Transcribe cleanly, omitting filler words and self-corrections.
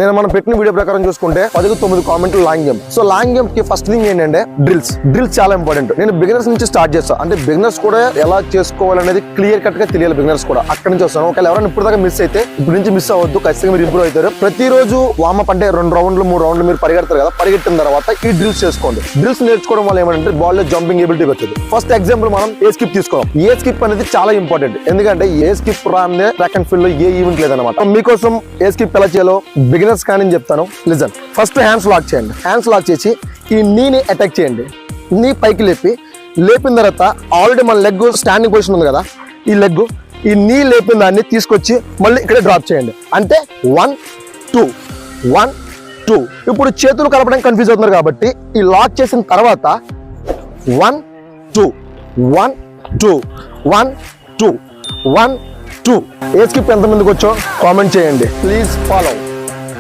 నేను మనం పెట్టిన వీడియో ప్రకారం చూసుకుంటే 10-9 కామెంట్లు long game. So long game కి ఫస్ట్ థింగ్ ఏంటంటే డ్రిల్స్ చాలా ఇంపార్టెంట్. నేను బిగినర్స్ నుంచి స్టార్ట్ చేస్తాను. అంటే బిగినర్స్ కూడా ఎలా చేసుకోవాలనేది క్లియర్ కట్ గా తెలియాలి. బిగినర్స్ కూడా అక్కడ నుంచి వస్తాను. ఒకవేళ ఎవరైనా ఇప్పుడు దాకా మిస్ అయితే ఇప్పుడు నుంచి మిస్ అవ్వద్దు, ఖచ్చితంగా మీరు ఇంప్రూవ్ అవుతారు. ప్రతిరోజు వార్మప్ అంటే 2 రౌండ్లు 3 రౌండ్లు మీరు పరిగెడతారు కదా, పరిగెట్టిన తర్వాత ఈ డ్రిల్స్ చేసుకోండి. డ్రిల్స్ నేర్చుకోవడం వల్ల ఏమంటే బాల్ లో జంపింగ్ ఎబిలిటీ వచ్చింది. ఫస్ట్ ఎగ్జాంపుల్ మనం ఏ స్కిప్ తీసుకోవాలి. ఏ స్కిప్ అనేది చాలా ఇంపార్టెంట్. ఎందుకంటే ఏ స్కిప్ రాందే ట్రాక్ అండ్ ఫీల్డ్ లో ఏ ఈవెంట్ లేదనమాట. మీకోసం ఏ స్కిప్ ఎలా చేయాలో బిగినర్స్ కానీ చెప్తాను. లిజన్. ఫస్ట్ హ్యాండ్స్ లాక్ చేయండి. హ్యాండ్స్ లాక్ చేసి ఈ నీని అటాక్ చేయండి. నీ పైకి లేపిన తర్వాత ఆల్రెడీ మన లెగ్ స్టాండింగ్ పొజిషన్ ఉంది కదా, ఈ లెగ్ ఈ నీ లేపిన దాన్ని తీసుకొచ్చి మళ్ళీ ఇక్కడ డ్రాప్ చేయండి. అంటే 1 2 1 2. ఇప్పుడు చేతులు కలపడానికి కన్ఫ్యూజ్ అవుతున్నారు కాబట్టి ఈ లాక్ చేసిన తర్వాత 1 2 1 2 1 2 1 2. ఏ స్కిప్ ఎంతమందికి వచ్చో కామెంట్ చేయండి. Please follow.